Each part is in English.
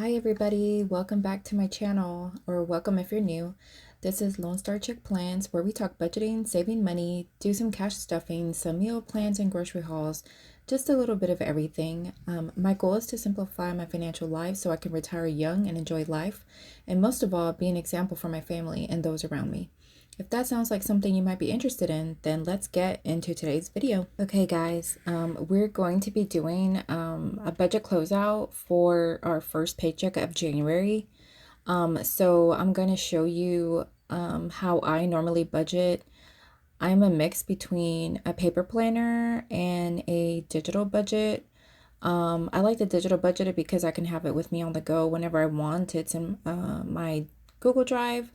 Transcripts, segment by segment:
Hi everybody, welcome back to my channel, or welcome if you're new. This is Lone Star Chick Plans, where we talk budgeting, saving money, do some cash stuffing, some meal plans and grocery hauls, just a little bit of everything. My goal is to simplify my financial life so I can retire young and enjoy life, and most of all, be an example for my family and those around me. If that sounds like something you might be interested in, then let's get into today's video. Okay guys, we're going to be doing a budget closeout for our first paycheck of January. So I'm going to show you how I normally budget. I'm a mix between a paper planner and a digital budget. I like the digital budget because I can have it with me on the go whenever I want. It's in my Google Drive,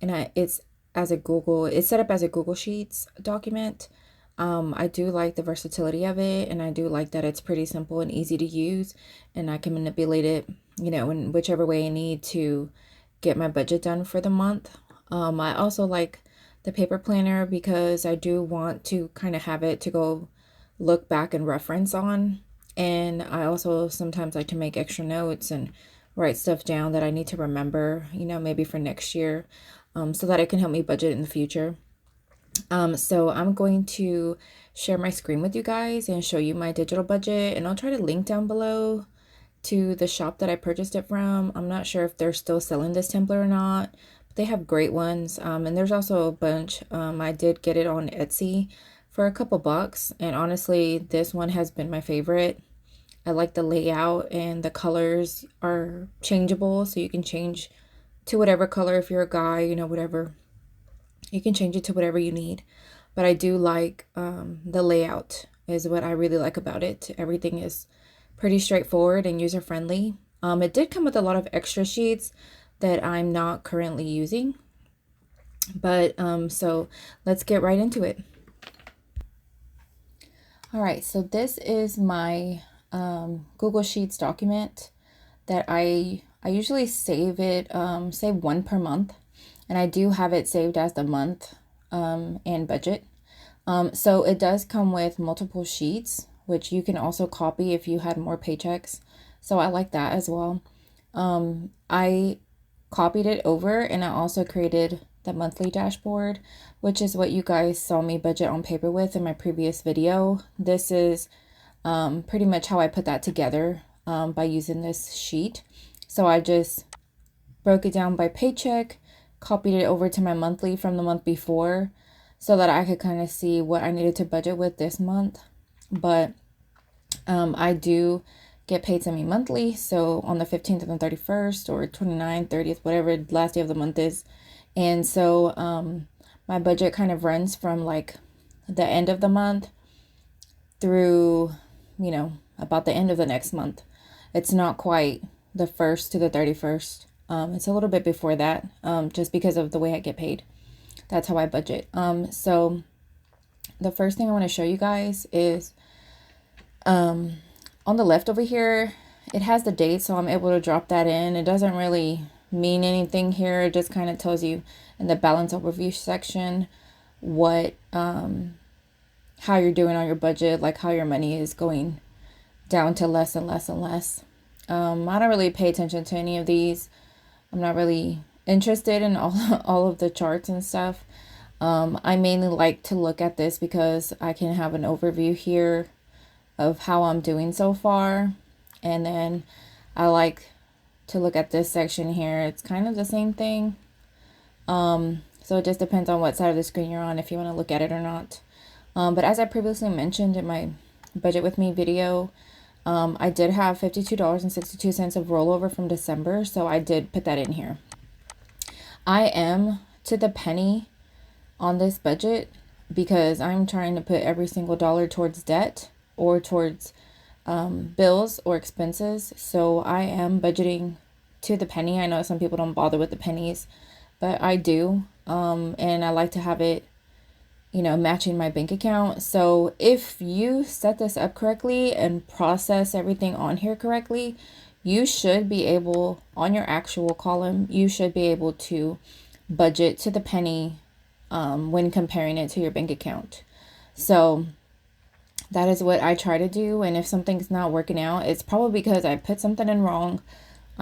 and it's set up as a Google Sheets document. I do like the versatility of it, and I do like that it's pretty simple and easy to use, and I can manipulate it, in whichever way I need to get my budget done for the month. I also like the paper planner because I do want to kind of have it to go look back and reference on. And I also sometimes like to make extra notes and write stuff down that I need to remember, maybe for next year, so that it can help me budget in the future. So I'm going to share my screen with you guys and show you my digital budget, and I'll try to link down below to the shop that I purchased it from. I'm not sure if they're still selling this template or not, but they have great ones. And there's also a bunch. I did get it on Etsy for a couple bucks, and honestly, this one has been my favorite. I like the layout, and the colors are changeable, so you can change to whatever color. If you're a guy, whatever, you can change it to whatever you need. But I do like the layout is what I really like about it. Everything is pretty straightforward and user friendly. It did come with a lot of extra sheets that I'm not currently using, but so let's get right into it. All right, so this is my Google Sheets document that I usually save one per month, and I do have it saved as the month and budget. So it does come with multiple sheets, which you can also copy if you had more paychecks. So I like that as well. I copied it over, and I also created the monthly dashboard, which is what you guys saw me budget on paper with in my previous video. This is pretty much how I put that together by using this sheet. So I just broke it down by paycheck, copied it over to my monthly from the month before, so that I could kind of see what I needed to budget with this month. But I do get paid semi-monthly, so on the 15th and the 31st, or 29th, 30th, whatever the last day of the month is. And so my budget kind of runs from like the end of the month through, about the end of the next month. It's not quite the 1st to the 31st. It's a little bit before that, just because of the way I get paid. That's how I budget. So the first thing I want to show you guys is on the left over here, it has the date, so I'm able to drop that in. It doesn't really mean anything here. It just kind of tells you in the balance overview section what how you're doing on your budget, like how your money is going down to less and less and less. I don't really pay attention to any of these. I'm not really interested in all of the charts and stuff. I mainly like to look at this because I can have an overview here of how I'm doing so far. And then I like to look at this section here. It's kind of the same thing. So it just depends on what side of the screen you're on, if you want to look at it or not. But as I previously mentioned in my budget with me video, I did have $52.62 of rollover from December, so I did put that in here. I am to the penny on this budget because I'm trying to put every single dollar towards debt or towards bills or expenses. So I am budgeting to the penny. I know some people don't bother with the pennies, but I do. And I like to have it, matching my bank account. So if you set this up correctly and process everything on here correctly, you should be able, on your actual column, you should be able to budget to the penny when comparing it to your bank account. So that is what I try to do. And if something's not working out, it's probably because I put something in wrong.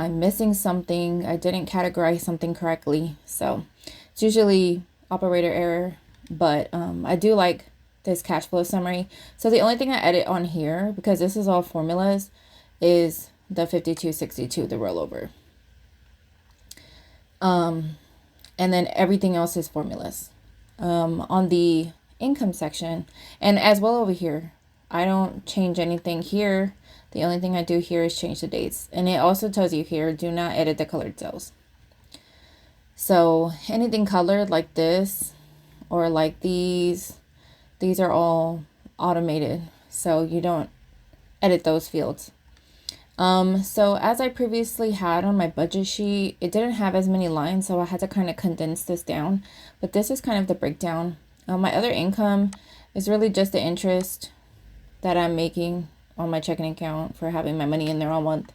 I'm missing something, I didn't categorize something correctly. So it's usually operator error, but I do like this cash flow summary. So the only thing I edit on here, because this is all formulas, is the 5262, the rollover. And then everything else is formulas. On the income section, and as well over here, I don't change anything here. The only thing I do here is change the dates. And it also tells you here, do not edit the colored cells. So anything colored like this or like these are all automated. So you don't edit those fields. So as I previously had on my budget sheet, it didn't have as many lines, so I had to kind of condense this down. But this is kind of the breakdown. My other income is really just the interest that I'm making on my checking account for having my money in there all month.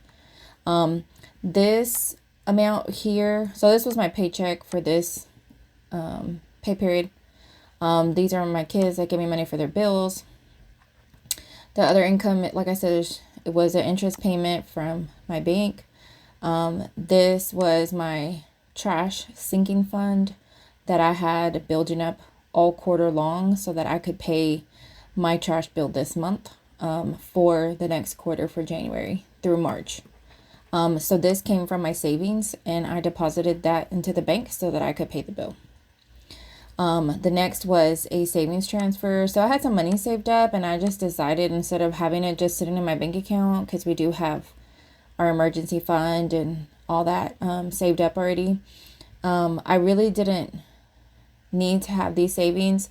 This amount here, so this was my paycheck for this pay period. These are my kids that give me money for their bills. The other income, like I said, it was an interest payment from my bank. This was my trash sinking fund that I had building up all quarter long so that I could pay my trash bill this month for the next quarter for January through March. So this came from my savings, and I deposited that into the bank so that I could pay the bill. The next was a savings transfer. So I had some money saved up, and I just decided, instead of having it just sitting in my bank account, because we do have our emergency fund and all that saved up already. I really didn't need to have these savings.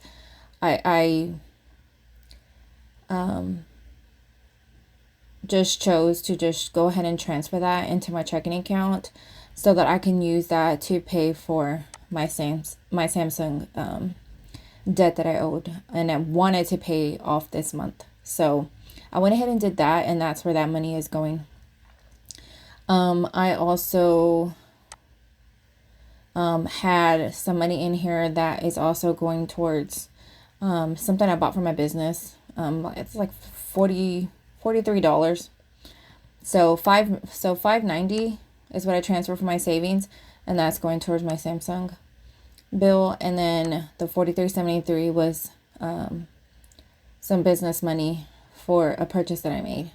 I just chose to just go ahead and transfer that into my checking account so that I can use that to pay for my Samsung debt that I owed, and I wanted to pay off this month. So I went ahead and did that, and that's where that money is going. I also had some money in here that is also going towards something I bought for my business. It's like $43. So $590 is what I transfer from my savings, and that's going towards my Samsung bill. And then the $43.73 was some business money for a purchase that I made.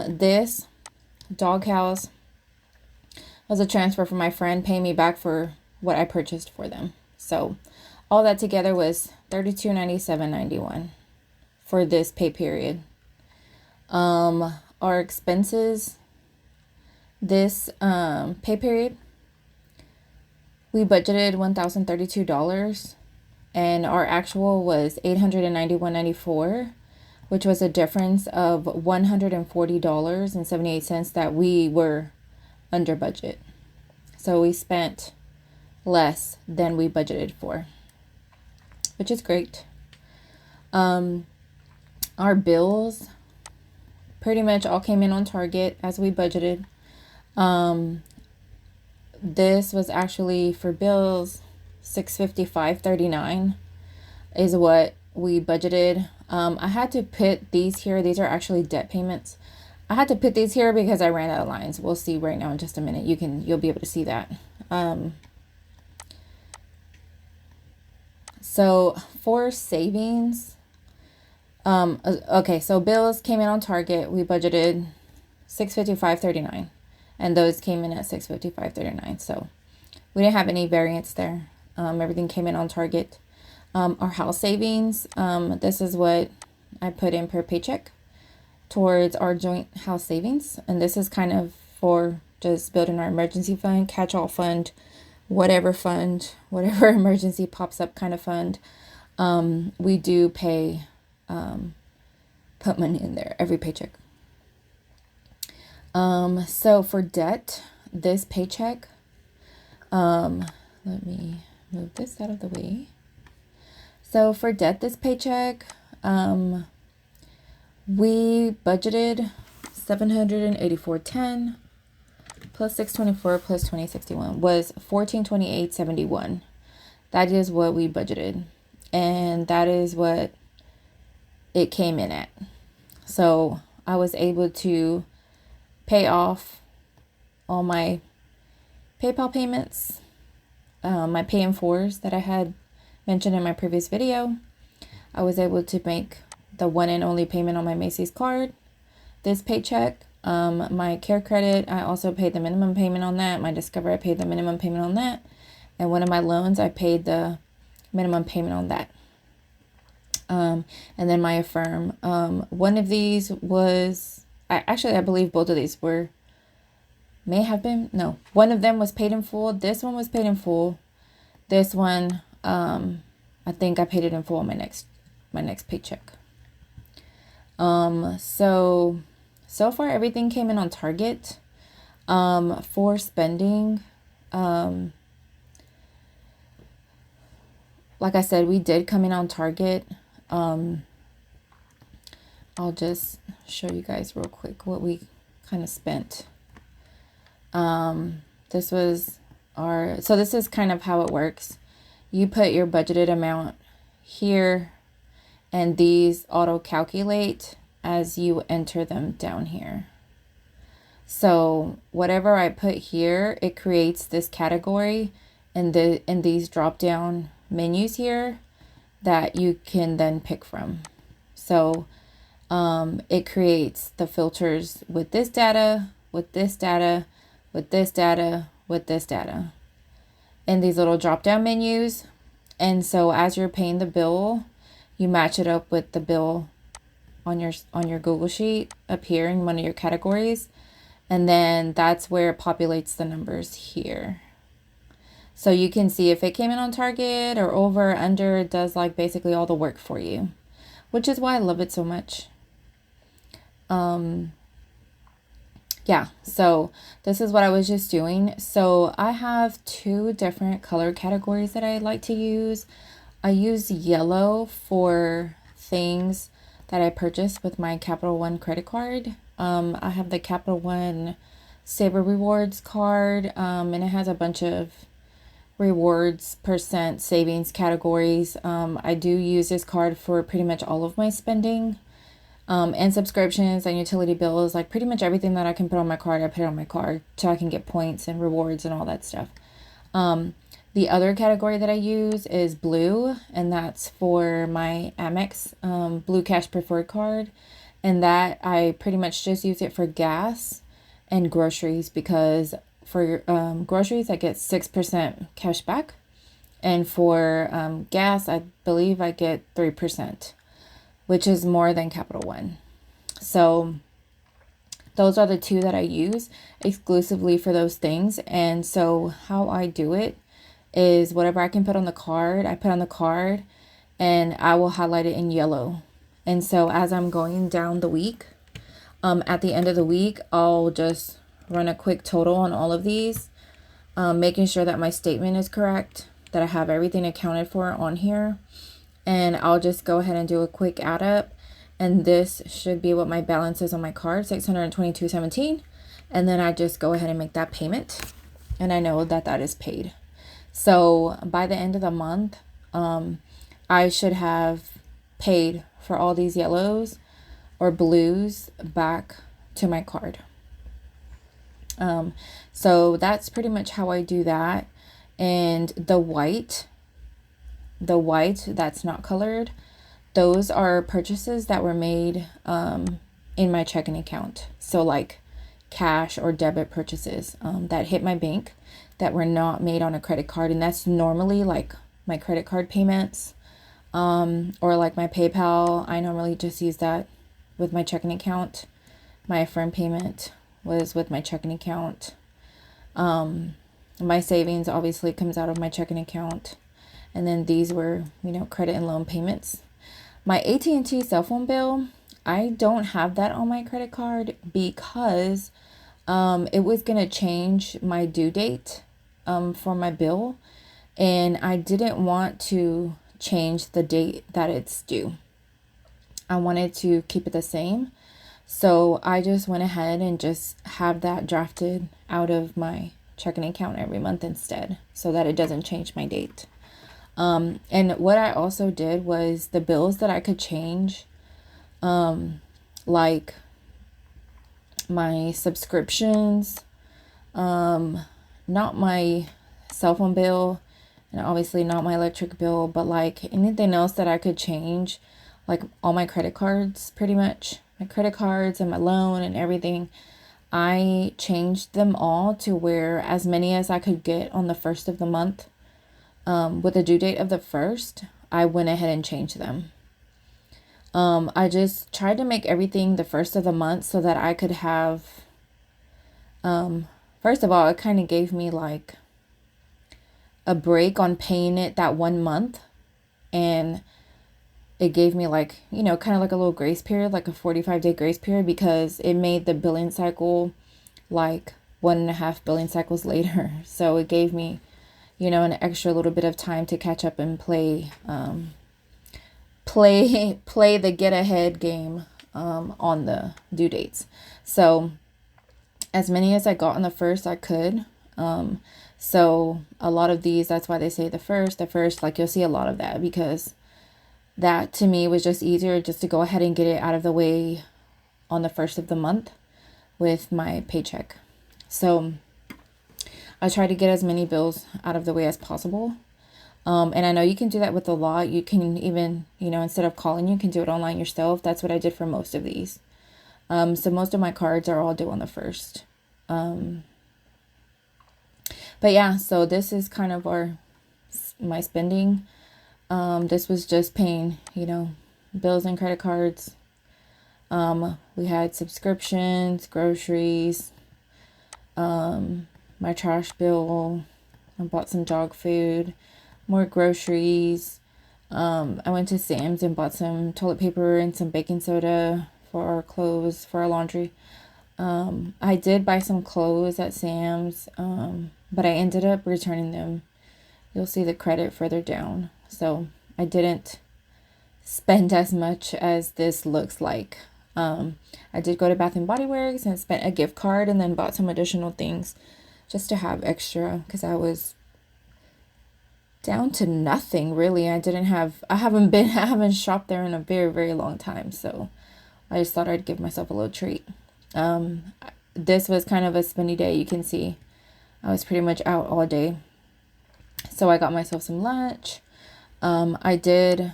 This doghouse was a transfer from my friend paying me back for what I purchased for them. So all that together was $32.97.91 for this pay period. Our expenses this pay period, we budgeted $1,032, and our actual was $891.94, which was a difference of $140.78 that we were under budget. So we spent less than we budgeted for, which is great. Our bills pretty much all came in on target as we budgeted. This was actually for bills, $655.39 is what we budgeted. I had to put these here. These are actually debt payments. I had to put these here because I ran out of lines. We'll see right now in just a minute. You'll be able to see that. So for savings, okay, so bills came in on target. We budgeted $655.39, and those came in at $655.39. So we didn't have any variance there. Everything came in on target. Our house savings, this is what I put in per paycheck towards our joint house savings. And this is kind of for just building our emergency fund, catch-all fund, whatever emergency pops up kind of fund. We do pay, put money in there every paycheck. So for debt, this paycheck, let me move this out of the way. So for debt, this paycheck, we budgeted $784.10 plus $624 plus $20.61 was $1428.71. That is what we budgeted, and that is what it came in at. So I was able to pay off all my PayPal payments, my pay in fours that I had mentioned in my previous video. I was able to make the one and only payment on my Macy's card, this paycheck. My care credit, I also paid the minimum payment on that. My Discover, I paid the minimum payment on that. And one of my loans, I paid the minimum payment on that. And then my Affirm. One of these was, I believe both of these may have been, no, one of them was paid in full. This one was paid in full. This one, I think I paid it in full on my next paycheck. So far everything came in on target. For spending, like I said, we did come in on target. I'll just show you guys real quick what we kind of spent. This is kind of how it works. You put your budgeted amount here, and these auto calculate as you enter them down here. So whatever I put here, it creates this category in these drop down menus here that you can then pick from. So it creates the filters with this data, with this data, with this data, with this data, in these little drop down menus. And so as you're paying the bill, you match it up with the bill on your Google Sheet up here in one of your categories, and then that's where it populates the numbers here. So you can see if it came in on target or over or under. It does like basically all the work for you, which is why I love it so much. Yeah, so this is what I was just doing. So I have 2 different color categories that I like to use. I use yellow for things that I purchased with my Capital One credit card. I have the Capital One Saver Rewards card, and it has a bunch of rewards, percent, savings categories. I do use this card for pretty much all of my spending, and subscriptions and utility bills. Like pretty much everything that I can put on my card, I put it on my card so I can get points and rewards and all that stuff. The other category that I use is blue, and that's for my Amex Blue Cash Preferred card. And that I pretty much just use it for gas and groceries, because for groceries I get 6% cash back, and for gas I believe I get 3%, which is more than Capital One. So those are the 2 that I use exclusively for those things. And so how I do it is whatever I can put on the card, I put on the card, and I will highlight it in yellow. And so as I'm going down the week, at the end of the week, I'll just run a quick total on all of these, making sure that my statement is correct, that I have everything accounted for on here. And I'll just go ahead and do a quick add up. And this should be what my balance is on my card, $622.17. And then I just go ahead and make that payment, and I know that that is paid. So by the end of the month, I should have paid for all these yellows or blues back to my card. So that's pretty much how I do that. And the white that's not colored, those are purchases that were made in my checking account. So like cash or debit purchases that hit my bank that were not made on a credit card. And that's normally like my credit card payments, or like my PayPal. I normally just use that with my checking account. My Affirm payment was with my checking account. My savings obviously comes out of my checking account. And then these were, credit and loan payments. My AT&T cell phone bill, I don't have that on my credit card because it was going to change my due date for my bill. And I didn't want to change the date that it's due. I wanted to keep it the same. So I just went ahead and just have that drafted out of my checking account every month instead, so that it doesn't change my date. And what I also did was the bills that I could change, like my subscriptions, Not my cell phone bill, and obviously not my electric bill, but like anything else that I could change, like all my credit cards, pretty much my credit cards and my loan and everything. I changed them all to where as many as I could get on the first of the month, with the due date of the first, I went ahead and changed them. I just tried to make everything the first of the month so that I could have, first of all, it kind of gave me like a break on paying it that 1 month. And it gave me like, kind of like a little grace period, like a 45-day grace period, because it made the billing cycle like 1.5 billing cycles later. So it gave me, an extra little bit of time to catch up and play the get ahead game on the due dates. So as many as I got on the first, I could. So a lot of these, that's why they say the first, like you'll see a lot of that, because that to me was just easier just to go ahead and get it out of the way on the first of the month with my paycheck. So I try to get as many bills out of the way as possible. And I know you can do that with a lot. You can even, instead of calling, you can do it online yourself. That's what I did for most of these. So most of my cards are all due on the first. But yeah, so this is kind of my spending. This was just paying, bills and credit cards. We had subscriptions, groceries, my trash bill. I bought some dog food, more groceries. I went to Sam's and bought some toilet paper and some baking soda for our clothes, for our laundry. I did buy some clothes at Sam's, but I ended up returning them. You'll see the credit further down. So I didn't spend as much as this looks like. I did go to Bath and Body Works and spent a gift card and then bought some additional things just to have extra, because I was down to nothing really. I haven't shopped there in a very, very long time. So I just thought I'd give myself a little treat. This was kind of a spendy day. You can see I was pretty much out all day. So I got myself some lunch. I did,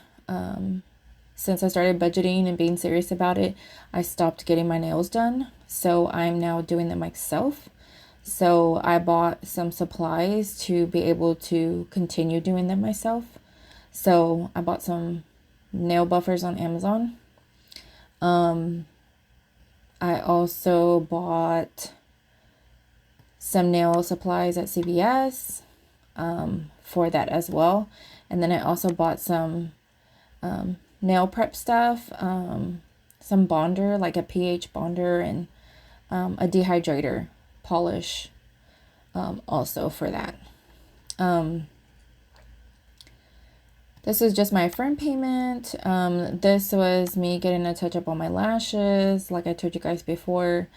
since I started budgeting and being serious about it, I stopped getting my nails done. So I'm now doing them myself. So I bought some supplies to be able to continue doing them myself. So I bought some nail buffers on Amazon. I also bought some nail supplies at CVS for that as well. And then I also bought some nail prep stuff, some bonder, like a pH bonder, and a dehydrator polish also for that. This was just my friend payment. This was me getting a touch up on my lashes. Like I told you guys before,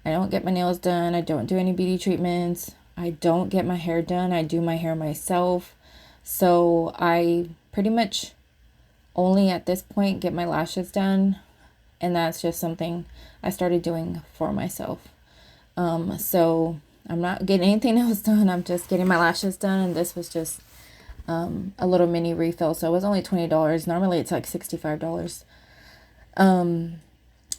I don't get my nails done. I don't do any beauty treatments. I don't get my hair done. I do my hair myself. So I pretty much only at this point get my lashes done. And that's just something I started doing for myself. So I'm not getting anything else done. I'm just getting my lashes done. And this was just a little mini refill. So it was only $20. Normally it's like $65.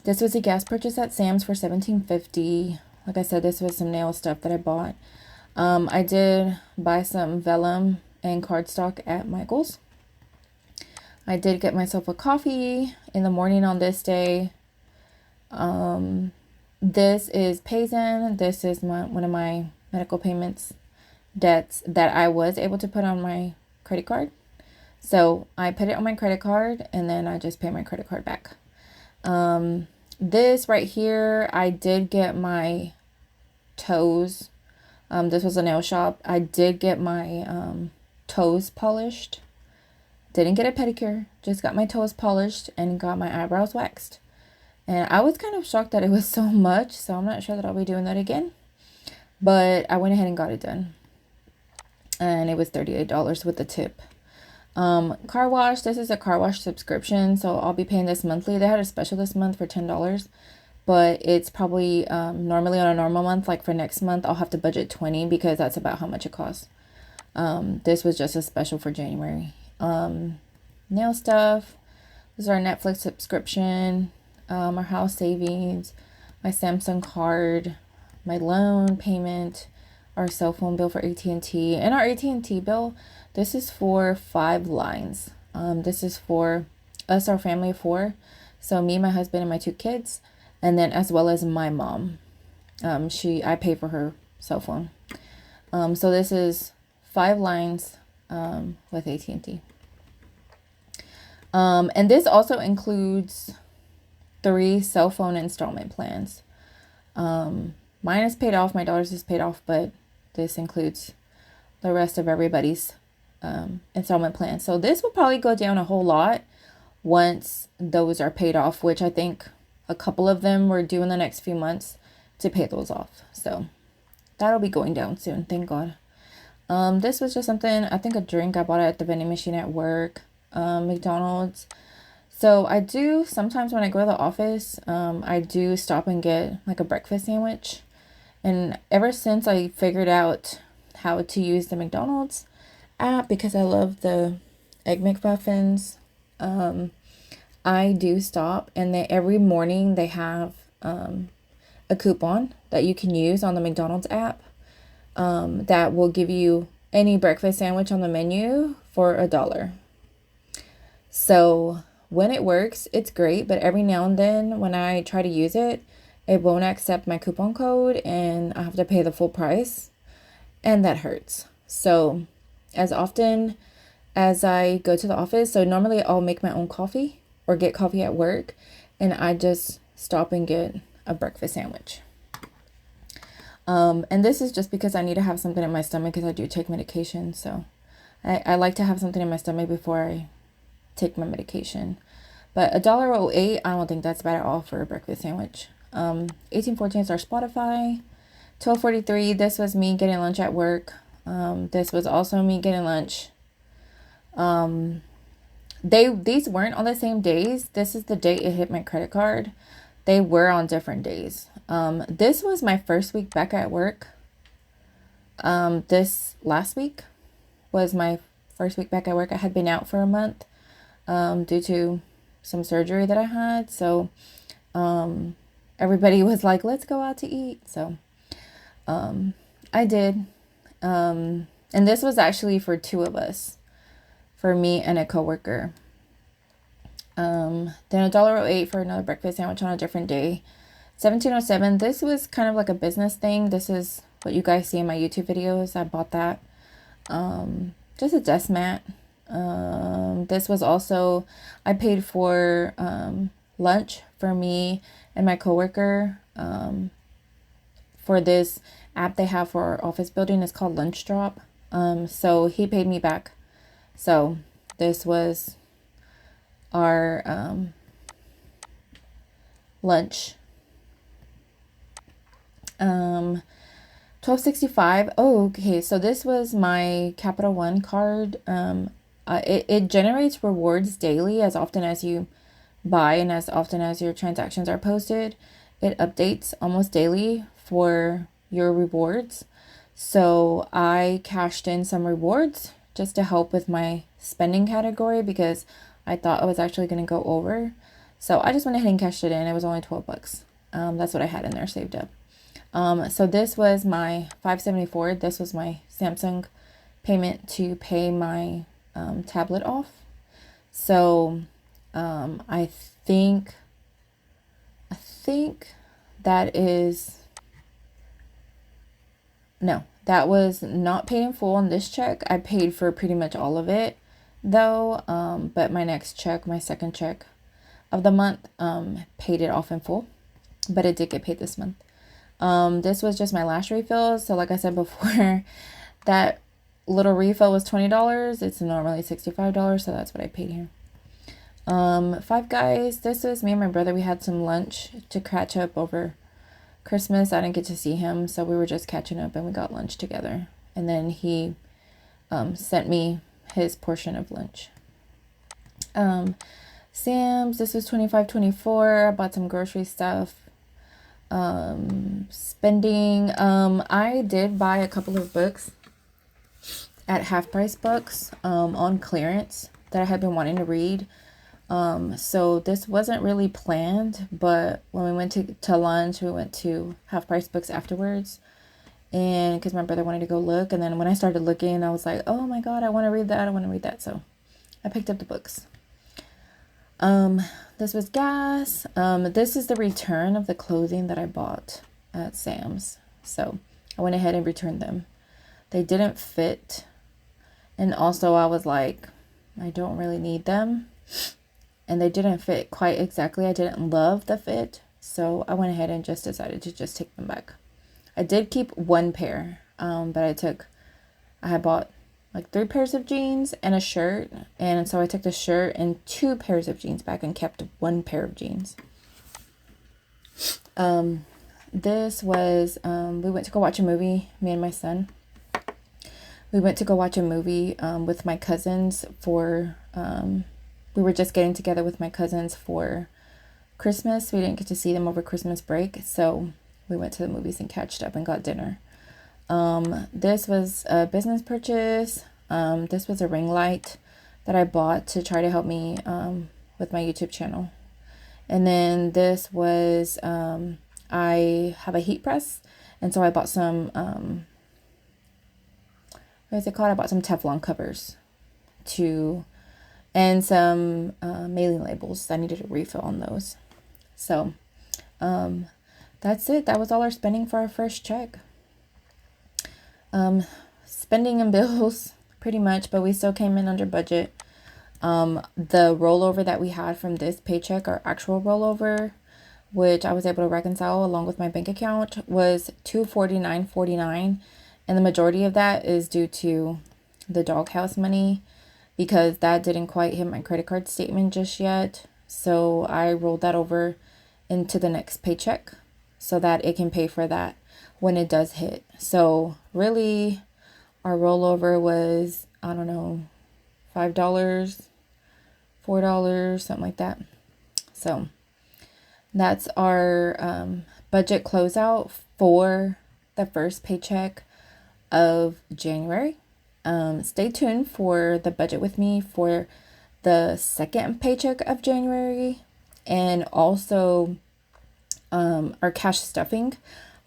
This was a gas purchase at Sam's for $17.50. Like I said, this was some nail stuff that I bought. I did buy some vellum and cardstock at Michael's. I did get myself a coffee in the morning on this day. This is Payzen. This is one of my medical payments debts that I was able to put on my credit card. So I put it on my credit card and then I just pay my credit card back. This right here, I did get my toes. This was a nail shop. I did get my toes polished. Didn't get a pedicure, just got my toes polished and got my eyebrows waxed. And I was kind of shocked that it was so much, so I'm not sure that I'll be doing that again. But I went ahead and got it done. And it was $38 with the tip. Car wash, this is a car wash subscription, so I'll be paying this monthly. They had a special this month for $10, but it's probably normally on a normal month, like for next month, I'll have to budget 20 because that's about how much it costs. This was just a special for January. Nail stuff. This is our Netflix subscription, our house savings, my Samsung card, my loan payment, our cell phone bill for AT&T, and our AT&T bill. This is for 5 lines. This is for us, our family of 4. So me, my husband, and my 2 kids, and then as well as my mom. I pay for her cell phone. So this is 5 lines with AT&T. And this also includes 3 cell phone installment plans. Mine is paid off, my daughter's is paid off, but this includes the rest of everybody's installment plan. So this will probably go down a whole lot once those are paid off, which I think a couple of them we're due in the next few months to pay those off. So that'll be going down soon, thank God. This was just something, I think a drink I bought at the vending machine at work, McDonald's. So I do sometimes when I go to the office, I do stop and get like a breakfast sandwich. And ever since I figured out how to use the McDonald's app, because I love the Egg McMuffins, I do stop, and every morning they have a coupon that you can use on the McDonald's app that will give you any breakfast sandwich on the menu for $1. So when it works, it's great, but every now and then when I try to use it, it won't accept my coupon code and I have to pay the full price, and that hurts. So as often as I go to the office, so normally I'll make my own coffee or get coffee at work, and I just stop and get a breakfast sandwich. And this is just because I need to have something in my stomach because I do take medication. So I like to have something in my stomach before I take my medication. But $1.08, I don't think that's bad at all for a breakfast sandwich. 1814 is our Spotify. 12:43, this was me getting lunch at work. This was also me getting lunch. These weren't on the same days. This is the date it hit my credit card. They were on different days. This was my first week back at work. This last week was my first week back at work. I had been out for a month due to some surgery that I had. So everybody was like, let's go out to eat. So I did. And this was actually for 2 of us, for me and a coworker. Then $1.08 for another breakfast sandwich on a different day. 1707, this was kind of like a business thing. This is what you guys see in my YouTube videos. I bought that. Just a desk mat. This was also, I paid for lunch for me and my coworker for this app they have for our office building. It's called Lunch Drop. So he paid me back. So this was our lunch. 1265. Oh, okay. So this was my Capital One card. It generates rewards daily as often as you buy and as often as your transactions are posted. It updates almost daily for your rewards. So I cashed in some rewards just to help with my spending category because I thought I was actually going to go over. So I just went ahead and cashed it in. It was only $12. That's what I had in there saved up. So this was my $574. This was my Samsung payment to pay my tablet off. So I think that is, no, that was not paid in full on this check. I paid for pretty much all of it though. But my next check, my second check of the month, paid it off in full, but it did get paid this month. This was just my last refill. So like I said before, that little refill was $20. It's normally $65. So that's what I paid here. Five Guys. This was me and my brother. We had some lunch to catch up over Christmas. I didn't get to see him, so we were just catching up and we got lunch together. And then he sent me his portion of lunch. Sam's. This was $25.24. I bought some grocery stuff. Spending, I did buy a couple of books at Half Price Books on clearance that I had been wanting to read. So this wasn't really planned, but when we went to lunch, we went to Half Price Books afterwards, and because my brother wanted to go look, and then when I started looking, I was like, oh my god, I want to read that, I want to read that. So I picked up the books. This was gas. This is the return of the clothing that I bought at Sam's. So I went ahead and returned them. They didn't fit. And also I was like, I don't really need them. And they didn't fit quite exactly. I didn't love the fit. So I went ahead and just decided to just take them back. I did keep one pair, but I had bought like 3 pairs of jeans and a shirt. And so I took the shirt and 2 pairs of jeans back and kept 1 pair of jeans. This was, we went to go watch a movie, me and my son. We went to go watch a movie with my cousins for, we were just getting together with my cousins for Christmas. We didn't get to see them over Christmas break. So we went to the movies and catched up and got dinner. This was a business purchase. This was a ring light that I bought to try to help me with my YouTube channel. And then this was, I have a heat press. And so I bought some, what is it called? I bought some Teflon covers and some mailing labels. I needed a refill on those. So that's it. That was all our spending for our first check. Spending and bills pretty much, but we still came in under budget. The rollover that we had from this paycheck, our actual rollover, which I was able to reconcile along with my bank account, was $249.49, and the majority of that is due to the doghouse money, because that didn't quite hit my credit card statement just yet. So I rolled that over into the next paycheck so that it can pay for that when it does hit. So really our rollover was, I don't know, $5, $4, something like that. So that's our budget closeout for the first paycheck of January. Stay tuned for the budget with me for the second paycheck of January, and also our cash stuffing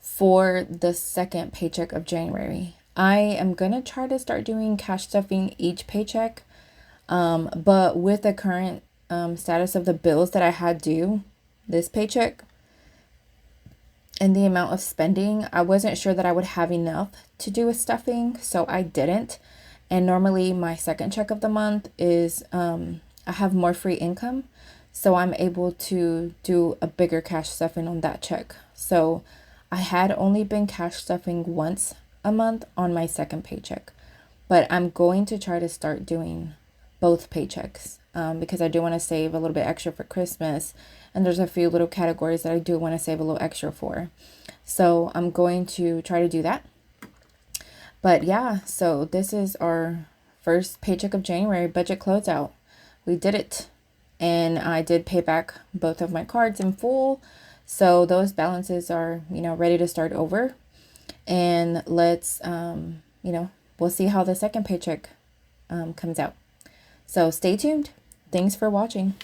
for the second paycheck of January. I am gonna try to start doing cash stuffing each paycheck, but with the current status of the bills that I had due this paycheck and the amount of spending, I wasn't sure that I would have enough to do a stuffing, so I didn't. And normally my second check of the month is I have more free income, so I'm able to do a bigger cash stuffing on that check. So I had only been cash stuffing once a month on my second paycheck, but I'm going to try to start doing both paychecks because I do want to save a little bit extra for Christmas, and there's a few little categories that I do want to save a little extra for. So I'm going to try to do that. But yeah, so this is our first paycheck of January budget closeout. We did it, and I did pay back both of my cards in full. So those balances are, ready to start over. And let's, we'll see how the second paycheck comes out. So stay tuned. Thanks for watching.